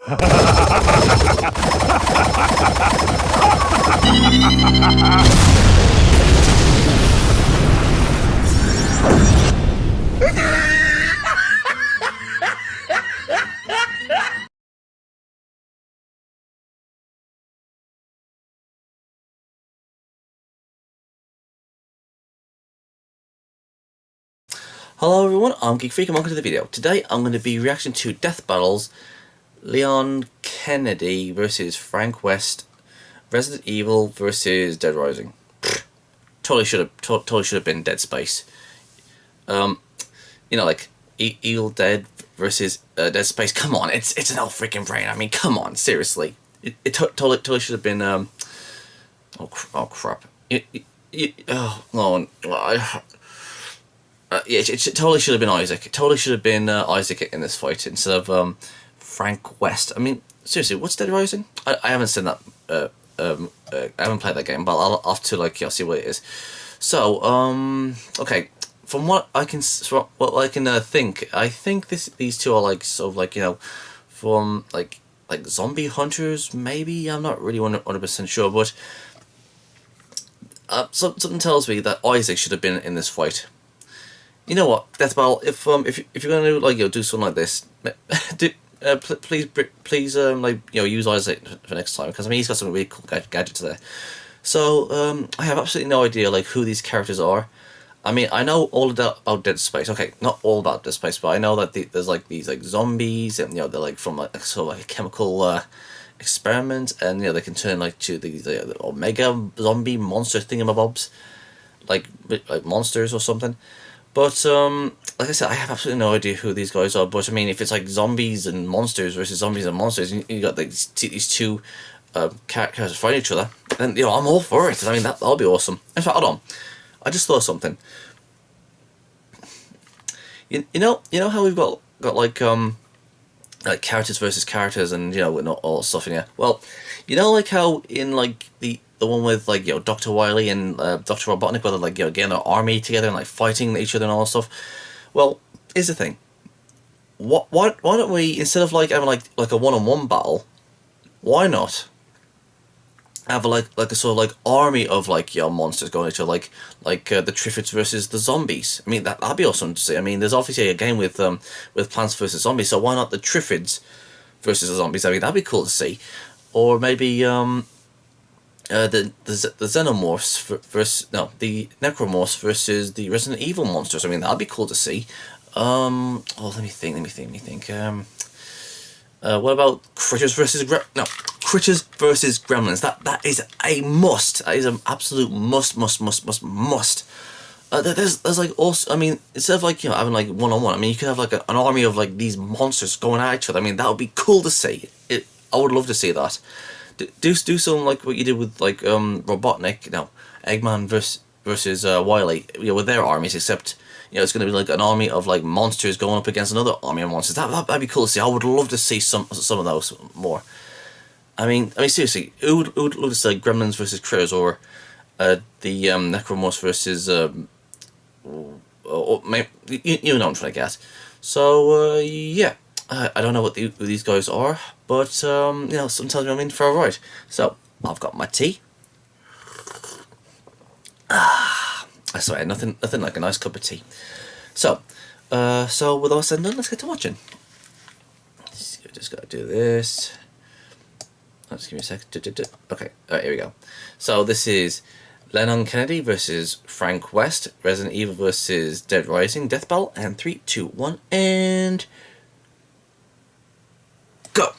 Hello everyone, I'm Geek Freak and welcome to the video. Today I'm going to be reacting to Death Battles, Leon Kennedy versus Frank West, Resident Evil versus Dead Rising. Totally should have been Dead Space. You know, like Evil Dead versus Dead Space. Come on, it's an old freaking brain. I mean, come on, seriously. It totally should have been. Oh crap. Yeah, it totally should have been Isaac. It totally should have been Isaac in this fight instead of Frank West. I mean, seriously, what's Dead Rising? I haven't seen that. I haven't played that game, but I'll have to see what it is. So, okay, from what I can think, I think these two are like sort of like, you know, from like zombie hunters. Maybe I'm not really 100% sure, but something tells me that Isaac should have been in this fight. You know what, Death Battle, if you're gonna do, like, you know, do something like this, please use Isaac for next time, because I mean he's got some really cool gadgets there. So I have absolutely no idea like who these characters are. I mean, I know all about Dead Space. Okay, not all about Dead Space, but I know that there's like these like zombies, and you know they're like from like sort of like a chemical experiment, and you know they can turn like to these omega zombie monster thingamabobs, like monsters or something. But, like I said, I have absolutely no idea who these guys are. But, I mean, if it's like zombies and monsters versus zombies and monsters, you got like, these two characters fighting each other, then, you know, I'm all for it. I mean, that'll be awesome. In fact, hold on. I just thought of something. You know how we've got like characters versus characters and, you know, and all stuff in here? Well, you know, like how in, like, the one with, like, you know, Dr. Wily and Dr. Robotnik, where they're, like, you know, getting their army together and, like, fighting each other and all that stuff. Well, here's the thing. Why don't we, instead of, like, having, like a one-on-one battle, why not have, like a sort of, like, army of, like, you know, monsters going at each other, like the Triffids versus the zombies? I mean, that'd be awesome to see. I mean, there's obviously a game with Plants vs. Zombies, so why not the Triffids versus the zombies? I mean, that'd be cool to see. Or maybe, the Xenomorphs versus the Necromorphs versus the Resident Evil monsters. I mean, that'd be cool to see. Oh, let me think. What about Critters versus Critters versus Gremlins? That is a must. That is an absolute must. There's like also, I mean, instead of like, you know, having like one-on-one, I mean, you could have like an army of like these monsters going at each other. I mean, that would be cool to see. I would love to see that. Do something like what you did with like Robotnik, you know, Eggman versus Wily, you know, with their armies. Except, you know, it's going to be like an army of like monsters going up against another army of monsters. That'd be cool to see. I would love to see some of those more. I mean seriously, who would love to see like Gremlins versus Critters, or the Necromorphs versus or maybe, you know what I'm trying to get. So yeah. I don't know what who these guys are, but you know, sometimes I'm in for a ride. So I've got my tea. I swear, nothing like a nice cup of tea. So, with all said and done, let's get to watching. Just gotta do this. Just give me a sec. Okay, alright, here we go. So this is Leon Kennedy versus Frank West, Resident Evil versus Dead Rising, Death Battle, and 3, 2, 1, and go!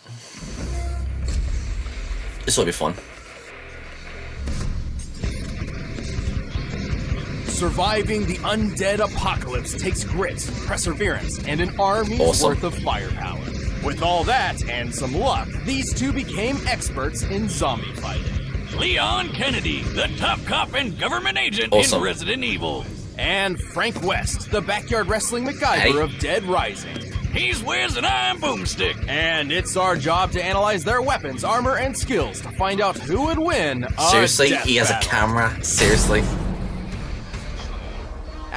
This will be fun. Surviving the undead apocalypse takes grit, perseverance, and an army's worth of firepower. With all that and some luck, these two became experts in zombie fighting. Leon Kennedy, the top cop and government agent in Resident Evil. And Frank West, the backyard wrestling MacGyver of Dead Rising. He's Wiz and I'm Boomstick. And it's our job to analyze their weapons, armor, and skills to find out who would win a Seriously? death He has battle. a camera? Seriously?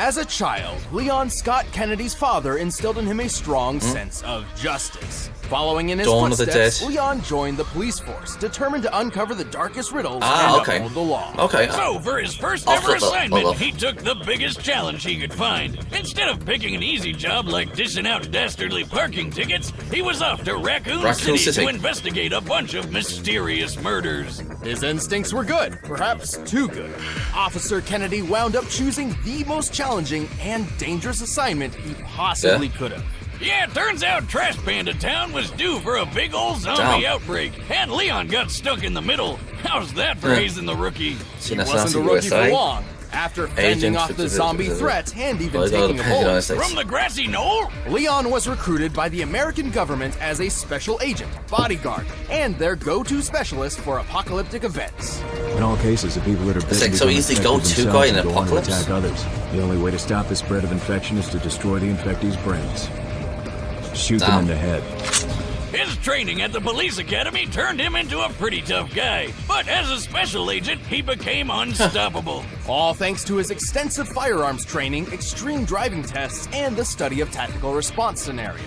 As a child, Leon Scott Kennedy's father instilled in him a strong sense of justice. Following in his Dawn of the footsteps, Dead. Leon joined the police force, determined to uncover the darkest riddles Ah, and okay. uphold the law. Okay. So, for his first I'll ever flip that. assignment, Hold on. he took the biggest challenge he could find. Instead of picking an easy job like dishing out dastardly parking tickets, he was off to Raccoon City to investigate a bunch of mysterious murders. His instincts were good, perhaps too good. Officer Kennedy wound up choosing the most challenging and dangerous assignment he possibly could have. Yeah, it turns out Trash Panda Town was due for a big old zombie outbreak, and Leon got stuck in the middle. How's that for hazing the rookie? He wasn't a rookie for long. After fending off the zombie threat and even taking a bullet from the grassy knoll, Leon was recruited by the American government as a special agent, bodyguard, and their go-to specialist for apocalyptic events. In all cases, the people that are busy so he's the go-to guy in an apocalypse? attack others. The only way to stop the spread of infection is to destroy the infectees' brains. Shoot them in the head. his training at the police academy turned him into a pretty tough guy. But as a special agent, he became unstoppable. All thanks to his extensive firearms training, extreme driving tests, and the study of tactical response scenarios.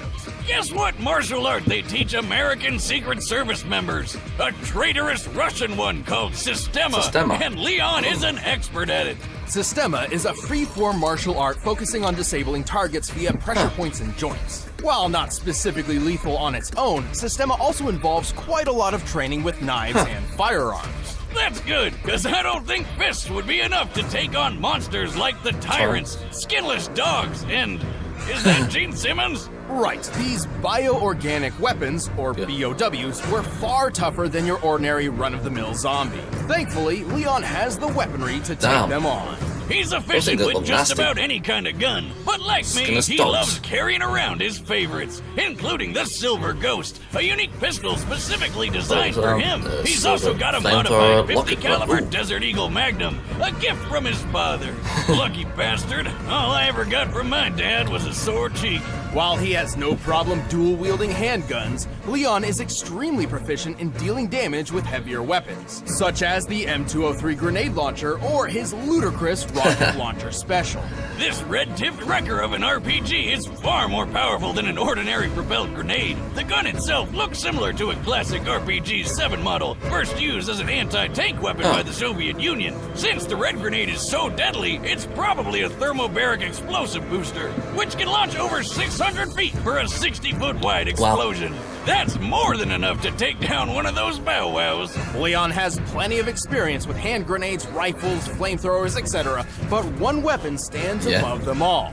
Guess what martial art they teach American Secret Service members? A traitorous Russian one called Sistema. And Leon is an expert at it. Sistema is a free-form martial art focusing on disabling targets via pressure points and joints. While not specifically lethal on its own, Sistema also involves quite a lot of training with knives and firearms. That's good, because I don't think fists would be enough to take on monsters like the tyrants, skinless dogs, and... is that Gene Simmons? Right, these bioorganic weapons, or BOWs, were far tougher than your ordinary run-of-the-mill zombie. Thankfully, Leon has the weaponry to take them on. He's efficient with just about any kind of gun, but like me, he loves carrying around his favorites, including the Silver Ghost, a unique pistol specifically designed for him. He's also got a modified 50 caliber Desert Eagle Magnum, a gift from his father. Lucky bastard, all I ever got from my dad was a sore cheek. While he has no problem dual-wielding handguns, Leon is extremely proficient in dealing damage with heavier weapons, such as the M203 grenade launcher or his ludicrous rocket launcher special. This red-tipped wrecker of an RPG is far more powerful than an ordinary propelled grenade. The gun itself looks similar to a classic RPG-7 model, first used as an anti-tank weapon by the Soviet Union. Since the red grenade is so deadly, it's probably a thermobaric explosive booster, which can launch over 600 feet for a 60-foot wide explosion. That's more than enough to take down one of those bow wows. Leon has plenty of experience with hand grenades, rifles, flamethrowers, etc., but one weapon stands above them all.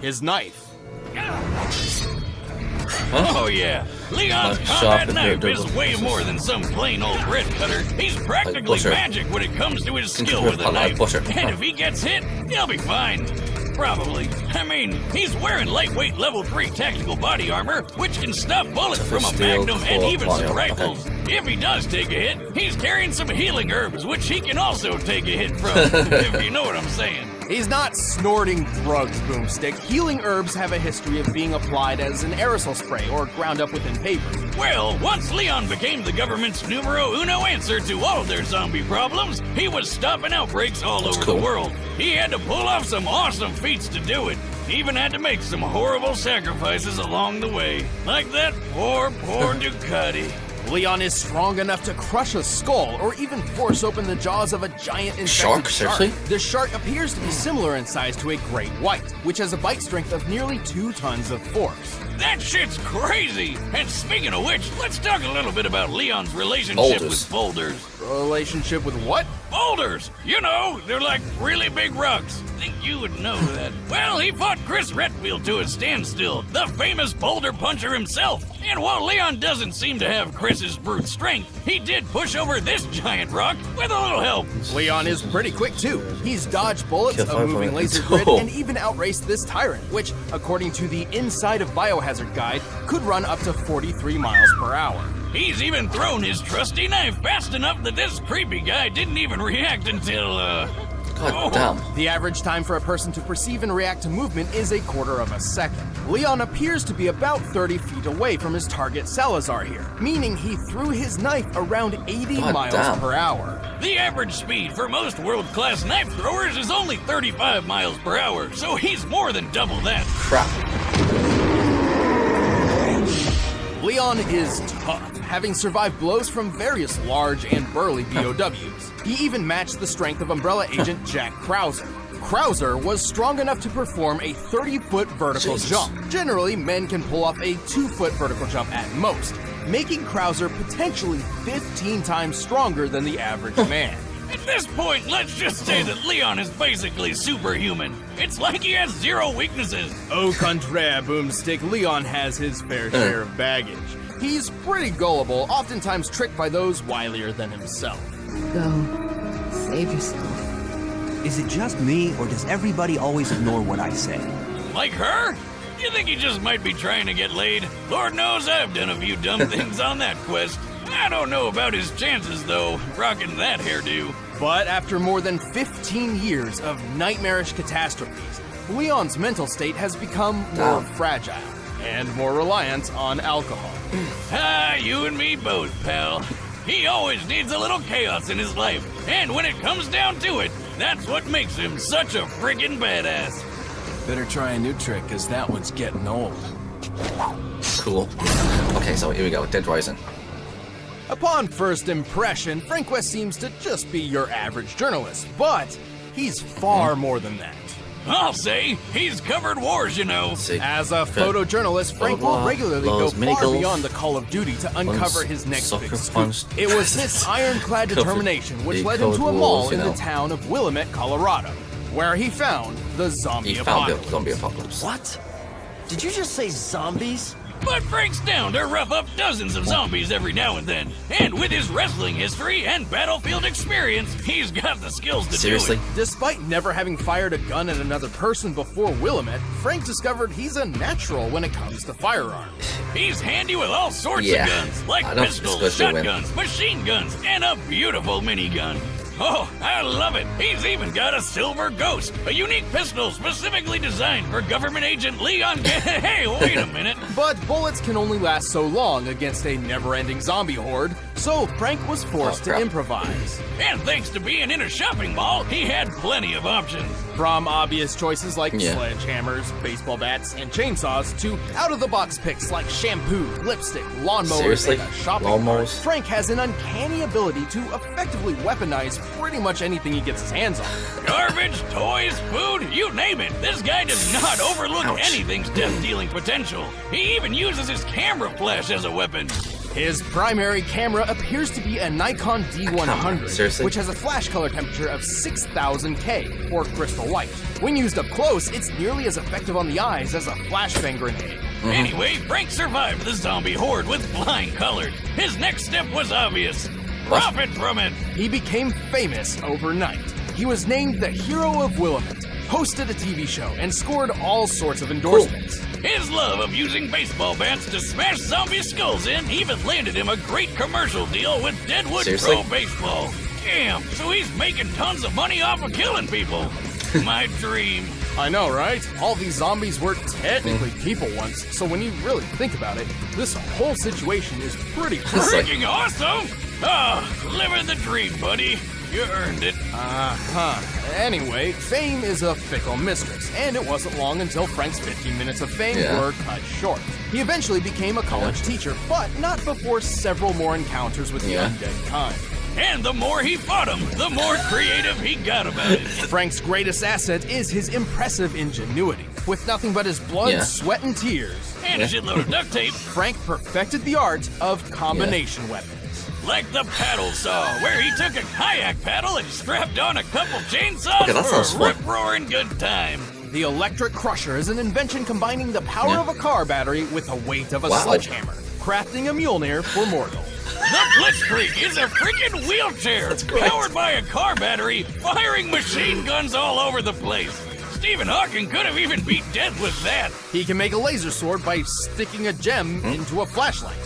His knife. Oh yeah, Leon's combat knife is way more than some plain old bread cutter. He's practically magic when it comes to his skill with a knife. And if he gets hit, he'll be fine. Probably. I mean, he's wearing lightweight level 3 tactical body armor, which can stop bullets from a magnum and even some rifles. If he does take a hit, he's carrying some healing herbs, which he can also take a hit from, if you know what I'm saying. He's not snorting drugs, Boomstick. Healing herbs have a history of being applied as an aerosol spray or ground up within paper. Well, once Leon became the government's numero uno answer to all their zombie problems, he was stopping outbreaks all over the world. He had to pull off some awesome feats to do it. He even had to make some horrible sacrifices along the way. Like that poor Ducati. Leon is strong enough to crush a skull or even force open the jaws of a giant infected shark. Seriously? The shark appears to be similar in size to a great white, which has a bite strength of nearly 2 tons of force. That shit's crazy! And speaking of which, let's talk a little bit about Leon's relationship with boulders. Relationship with what? Boulders! You know, they're like really big rocks. Think you would know that. Well, he fought Chris Redfield to a standstill, the famous boulder puncher himself. And while Leon doesn't seem to have Chris's brute strength, he did push over this giant rock with a little help. Leon is pretty quick too. He's dodged bullets, a moving laser grid, and even outraced this tyrant, which, according to the Inside of Biohazard guide, could run up to 43 miles per hour. He's even thrown his trusty knife fast enough that this creepy guy didn't even react until, God damn. The average time for a person to perceive and react to movement is a quarter of a second. Leon appears to be about 30 feet away from his target Salazar here, meaning he threw his knife around 80 miles per hour. The average speed for most world-class knife throwers is only 35 miles per hour, so he's more than double that. Crap. Leon is tough, having survived blows from various large and burly BOWs. He even matched the strength of Umbrella agent Jack Krauser. Krauser was strong enough to perform a 30-foot vertical jump. Generally, men can pull off a 2-foot vertical jump at most, making Krauser potentially 15 times stronger than the average man. At this point, let's just say that Leon is basically superhuman. It's like he has zero weaknesses. Au contraire, Boomstick, Leon has his fair share of baggage. He's pretty gullible, oftentimes tricked by those wilier than himself. Go. Save yourself. Is it just me, or does everybody always ignore what I say? Like her? You think he just might be trying to get laid? Lord knows I've done a few dumb things on that quest. I don't know about his chances, though, rocking that hairdo. But after more than 15 years of nightmarish catastrophes, Leon's mental state has become more fragile and more reliant on alcohol. You and me both, pal. He always needs a little chaos in his life, and when it comes down to it, that's what makes him such a friggin' badass. Better try a new trick, because that one's getting old. Cool. Okay, so here we go. Dead Rising. Upon first impression, Frank West seems to just be your average journalist, but he's far more than that. I'll say, he's covered wars, you know. As a photojournalist, Frank will regularly go far beyond the call of duty to uncover his next big scoop. It was this ironclad determination which led him to a mall in the town of Willamette, Colorado, where he found the zombie apocalypse. What? Did you just say zombies? But Frank's down to rough up dozens of zombies every now and then. And with his wrestling history and battlefield experience, he's got the skills to do it. Despite never having fired a gun at another person before Willamette, Frank discovered he's a natural when it comes to firearms. He's handy with all sorts of guns, like pistols, shotguns, machine guns, and a beautiful minigun. Oh, I love it. He's even got a silver ghost, a unique pistol specifically designed for government agent Leon. Hey, wait a minute. But bullets can only last so long against a never-ending zombie horde, so Frank was forced to improvise. And thanks to being in a shopping mall, he had plenty of options. From obvious choices like sledgehammers, baseball bats, and chainsaws to out-of-the-box picks like shampoo, lipstick, lawnmowers, and a shopping cart, Frank has an uncanny ability to effectively weaponize pretty much anything he gets his hands on. Garbage, toys, food, you name it. This guy does not overlook anything's death-dealing potential. He even uses his camera flash as a weapon. His primary camera appears to be a Nikon D100, which has a flash color temperature of 6000 K, or crystal white. When used up close, it's nearly as effective on the eyes as a flashbang grenade. Anyway, Frank survived the zombie horde with flying colors. His next step was obvious. Profit from it. He became famous overnight. He was named the Hero of Willamette, hosted a TV show, and scored all sorts of endorsements. His love of using baseball bats to smash zombie skulls in even landed him a great commercial deal with Deadwood Pro Baseball. Damn, so he's making tons of money off of killing people. My dream. I know, right? All these zombies were technically people once, so when you really think about it, this whole situation is pretty freaking awesome! Living the dream, buddy. You earned it. Anyway, fame is a fickle mistress, and it wasn't long until Frank's 15 minutes of fame were cut short. He eventually became a college teacher, but not before several more encounters with the undead kind. And the more he fought him, the more creative he got about it. Frank's greatest asset is his impressive ingenuity. With nothing but his blood, sweat, and tears, and a shitload of duct tape, Frank perfected the art of combination weapons. Like the paddle saw, where he took a kayak paddle and strapped on a couple chainsaws for a rip-roaring good time. The electric crusher is an invention combining the power of a car battery with the weight of a sledgehammer, crafting a Mjolnir for mortal. The Blitzkrieg is a freaking wheelchair, powered by a car battery, firing machine guns all over the place. Stephen Hawking could have even beat death with that. He can make a laser sword by sticking a gem into a flashlight.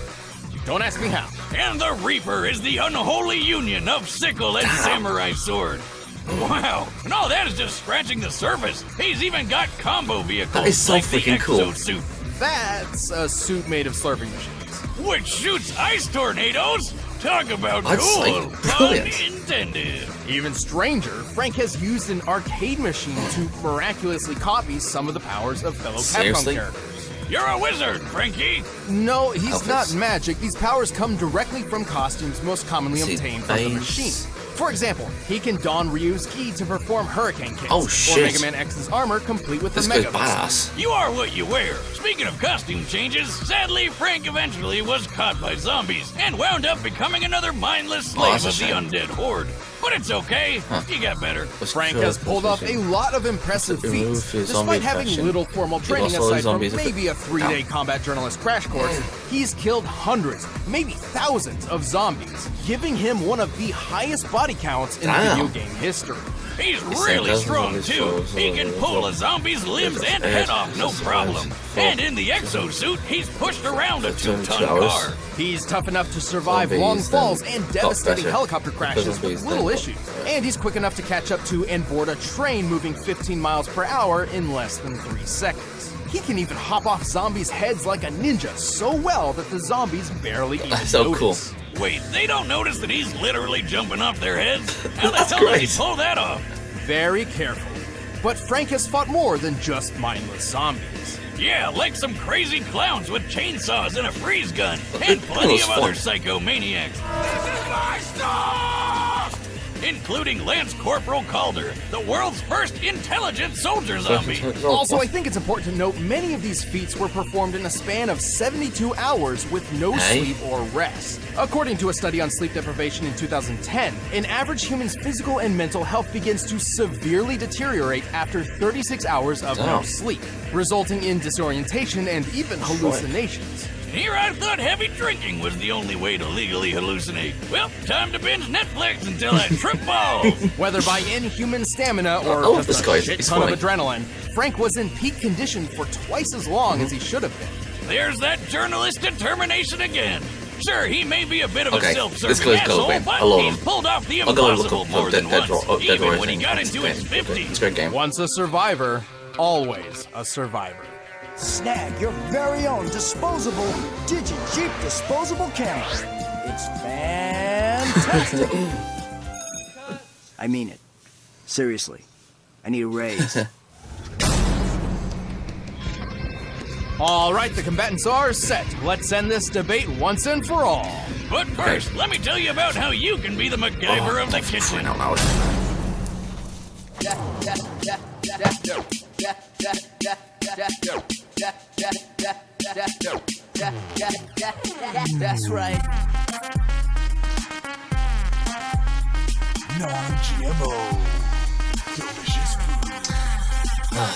Don't ask me how. And the Reaper is the unholy union of sickle and samurai sword. Wow, and all that is just scratching the surface. He's even got combo vehicles. That is so like freaking the cool. exosuit, That's a suit made of slurping machines. which shoots ice tornadoes. Talk about That's, cool. like, Pun brilliant. intended. Even stranger, Frank has used an arcade machine to miraculously copy some of the powers of fellow Seriously? Capcom characters. You're a wizard, Frankie. No, he's Outfits. not magic. These powers come directly from costumes most commonly See, obtained from the base. machine. For example, he can don Ryu's ki to perform hurricane kicks. Oh, Or shit. Mega Man X's armor complete with This the guy's Mega Missile. badass. You are what you wear. Speaking of costume changes, sadly, Frank eventually was caught by zombies and wound up becoming another mindless slave that's a of the shame. undead horde. But it's okay. He got better. Frank has pulled off a lot of impressive Remove feats. his zombie Despite having infection. little formal He training lost all his aside from zombies. maybe a 3-day combat journalist crash course, he's killed hundreds, maybe thousands of zombies, giving him one of the highest body counts in Damn. video game history. He's He really doesn't strong have his too. foes, He can pull a zombie's limbs and head off, no problem. And in the exosuit, he's pushed around a 2-ton car. He's tough enough to survive Zombies long then falls and got devastating better. helicopter crashes Zombies with little then issues. And he's quick enough to catch up to and board a train moving 15 miles per hour in less than 3 seconds. He can even hop off zombies' heads like a ninja so well that the zombies barely even That's so notice. cool. Wait, they don't notice that he's literally jumping off their heads? How the That's hell did he great. pull that off? Very careful. But Frank has fought more than just mindless zombies. Yeah, like some crazy clowns with chainsaws and a freeze gun, and plenty was of other fun. psychomaniacs. This is my stuff! Including Lance Corporal Calder, the world's first intelligent soldier zombie. Also, I think it's important to note many of these feats were performed in a span of 72 hours with no Hey. sleep or rest. According to a study on sleep deprivation in 2010, an average human's physical and mental health begins to severely deteriorate after 36 hours of no Damn. sleep, resulting in disorientation and even hallucinations. Here I thought heavy drinking was the only way to legally hallucinate. Well, time to binge Netflix until I trip balls. Whether by inhuman stamina or I love this just guy. a shit He's ton funny. of adrenaline, Frank was in peak condition for twice as long as he should have been. There's that journalist determination again. Sure, he may be a bit of Okay, a self-serving this guy's asshole, gold, man. I but love he's him. pulled off the I'll go and look impossible up more Dead than Dead once, Dead even when he Rising. got It's into his great. 50s. It's a great game. Once a survivor, always a survivor. Snag your very own disposable Digi-Jeep disposable camera. It's fantastic. I mean it. Seriously. I need a raise. All right, the combatants are set. Let's end this debate once and for all. But first, let me tell you about how you can be the MacGyver of the kitchen. Out loud. That's right. Non-GMO. Delicious food.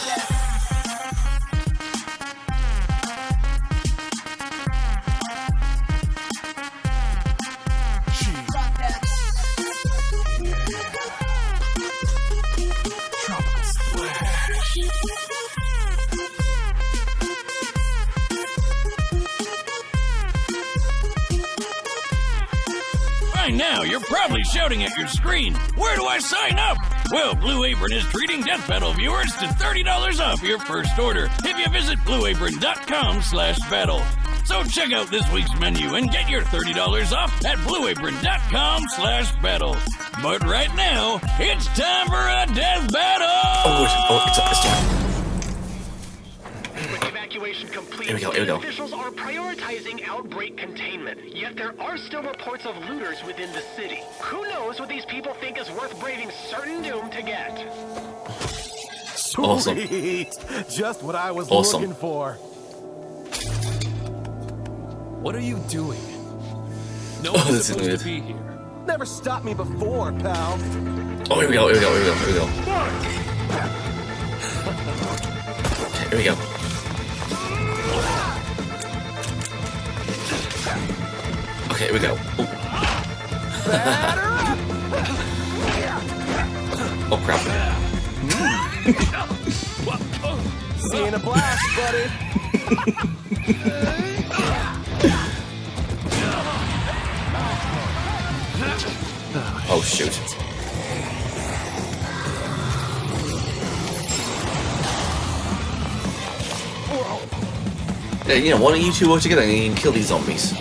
Tropical splash. By now, you're probably shouting at your screen, where do I sign up? Well, Blue Apron is treating Death Battle viewers to $30 off your first order if you visit blueapron.com/battle. So check out this week's menu and get your $30 off at blueapron.com/battle. But right now, it's time for a death battle! It's time. With evacuation complete, Here we go. officials are prioritizing outbreak containment. Yet there are still reports of looters within the city. Who knows what these people think is worth braving certain doom to get? Awesome. Sweet. Just what I was Awesome. looking for. What are you doing? No Oh, one's this is supposed weird. to be here. Never stopped me before, pal. Oh, here we go. Okay, here we go. Okay, here we go. Oh crap. Seeing a blast, buddy. Oh shoot. You know, why don't you two work together and you can kill these zombies?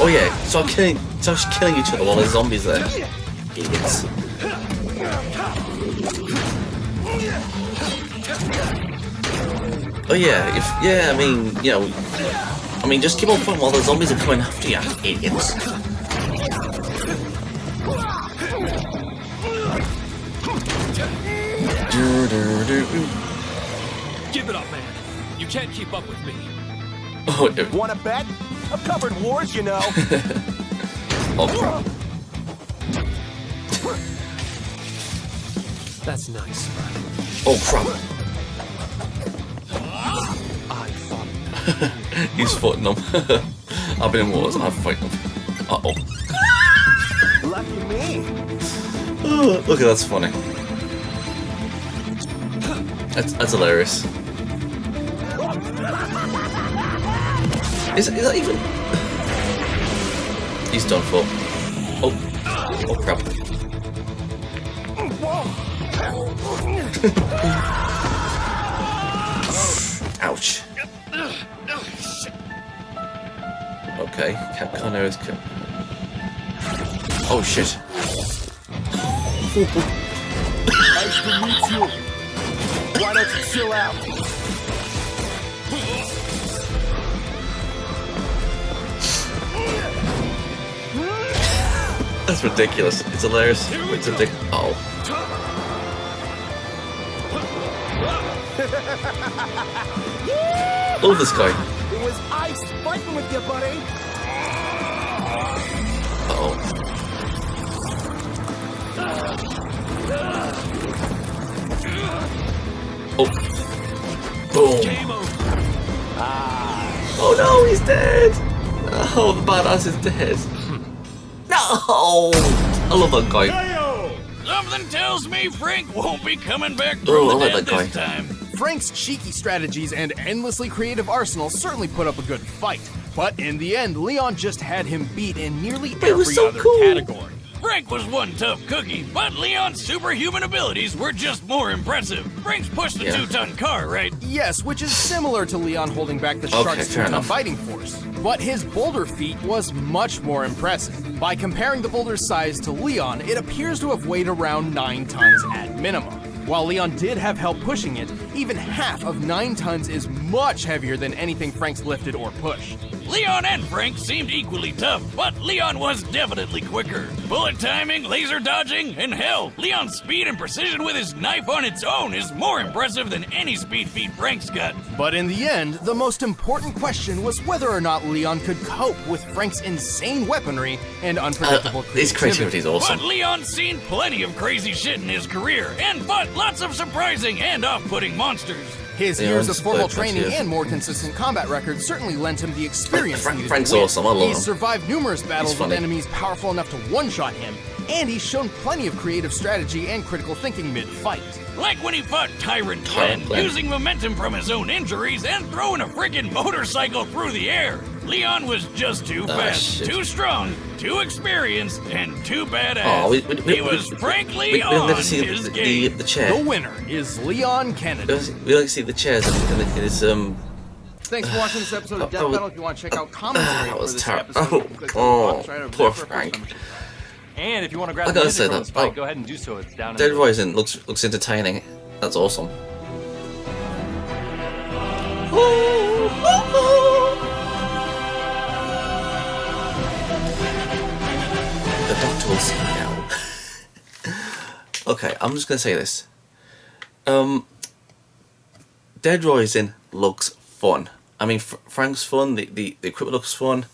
Oh yeah, start killing each other while there's zombies there. Idiots. Oh yeah, I mean, you know, just keep on fighting while the zombies are coming after you, idiots. Give it up, man. You can't keep up with me. Oh, Wanna bet? I've covered wars, you know. Oh crap. That's nice. Oh crap. I fought. He's fighting them. I've been in wars and I've fighting them. Uh-oh. Lucky me. Oh, look, that's funny. That's hilarious. Is that even... He's done for. Oh crap. Ouch. Okay, Capcom is... Oh shit. Nice to meet you. Why don't you chill out? That's ridiculous. It's hilarious. It's ridiculous. Oh. Love this guy. It was ice fighting with you, buddy. Uh-oh. Oh. Boom. Oh no, he's dead. Oh, the badass is dead. No! I love that guy. Something tells me Frank won't be coming back Oh, from I the like dead that guy. this time. Frank's cheeky strategies and endlessly creative arsenal certainly put up a good fight. But in the end, Leon just had him beat in nearly It was every so other cool. category. Frank was one tough cookie, but Leon's superhuman abilities were just more impressive. Frank's pushed a 2-ton car, right? Yes, which is similar to Leon holding back the Okay, shark's fair 2-ton enough. biting force. But his boulder feat was much more impressive. By comparing the boulder's size to Leon, it appears to have weighed around 9 tons at minimum. While Leon did have help pushing it, even half of 9 tons is much heavier than anything Frank's lifted or pushed. Leon and Frank seemed equally tough, but Leon was definitely quicker. Bullet timing, laser dodging, and hell, Leon's speed and precision with his knife on its own is more impressive than any speed feat Frank's got. But in the end, the most important question was whether or not Leon could cope with Frank's insane weaponry and unpredictable His creativity is awesome. But Leon's seen plenty of crazy shit in his career and fought lots of surprising and off-putting monsters. His years of formal training and more consistent combat record certainly lent him the experience needed Frank's to win. awesome, I love him. He's survived numerous battles with funny. enemies powerful enough to one-shot him, and he's shown plenty of creative strategy and critical thinking mid-fight. Like when he fought Tyrant Glenn, using momentum from his own injuries and throwing a friggin' motorcycle through the air. Leon was just too fast, shit. too strong, too experienced, and too badass. Oh, he was frankly we on get to see his game. the chair. The winner is Leon Kennedy. We like to see the chairs in his Thanks for watching this episode of Death Oh, Battle. If you want to check out commentary that for was this terrible. episode, you can click on the Oh, box right over poor there for a Frank. membership. And if you want to grab I the gotta music say from that. this fight, Oh. go ahead and do so. It's down in Dead the Rising looks entertaining. That's awesome. The doctor will see now. Okay, I'm just gonna say this. Dead Rising looks fun. I mean, Frank's fun. The equipment looks fun.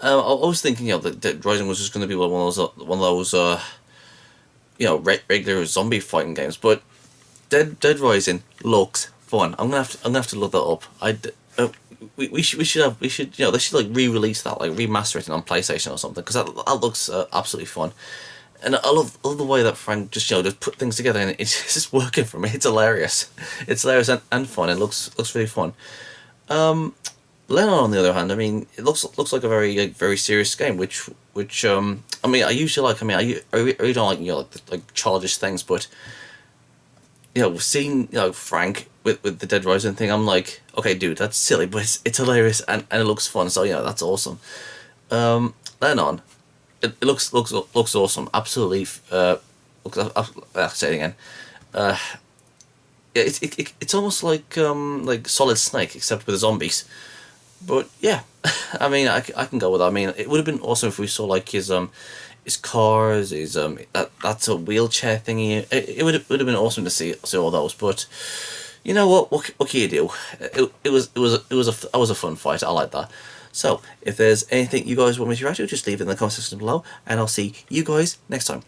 I was thinking, that Dead Rising was just going to be one of those, regular zombie fighting games. But Dead Rising looks fun. I'm gonna have to look that up. They should like re-release that, like remaster it on PlayStation or something, because that looks absolutely fun. And I love the way that Frank just put things together, and it's just working for me. It's hilarious. It's hilarious and fun. It looks really fun. Leon, on the other hand, I mean, it looks like a very serious game, which which I mean, I usually like. I mean, I really don't like, you know, like childish things, but you know, seeing, you know, Frank with the Dead Rising thing, I'm like, okay, dude, that's silly, but it's hilarious and it looks fun. So, you know, that's awesome. Then on, it looks awesome. Absolutely. I'll say it again. It's almost like Solid Snake, except with the zombies. But yeah, I mean, I can go with that. I mean, it would have been awesome if we saw like his cars, his that's a wheelchair thingy. It would have been awesome to see all those. But you know what can you do? It was a fun fight. I like that. So if there's anything you guys want me to react to, just leave it in the comment section below, and I'll see you guys next time.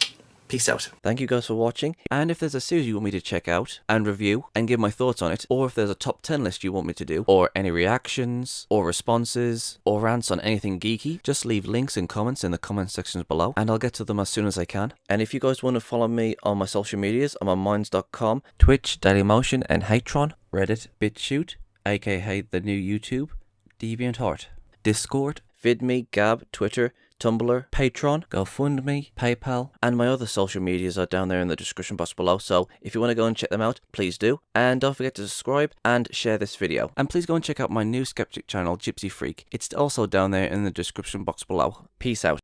Peace out. Thank you guys for watching, and if there's a series you want me to check out and review and give my thoughts on it, or if there's a top 10 list you want me to do, or any reactions, or responses, or rants on anything geeky, just leave links and comments in the comment sections below, and I'll get to them as soon as I can. And if you guys want to follow me on my social medias, I'm on minds.com, Twitch, Dailymotion, and Hatron, Reddit, BitChute, aka the new YouTube, DeviantArt, Discord, VidMe, Gab, Twitter, Tumblr, Patreon, GoFundMe, PayPal, and my other social medias are down there in the description box below, so if you want to go and check them out, please do. And don't forget to subscribe and share this video. And please go and check out my new skeptic channel, Gypsy Freak. It's also down there in the description box below. Peace out.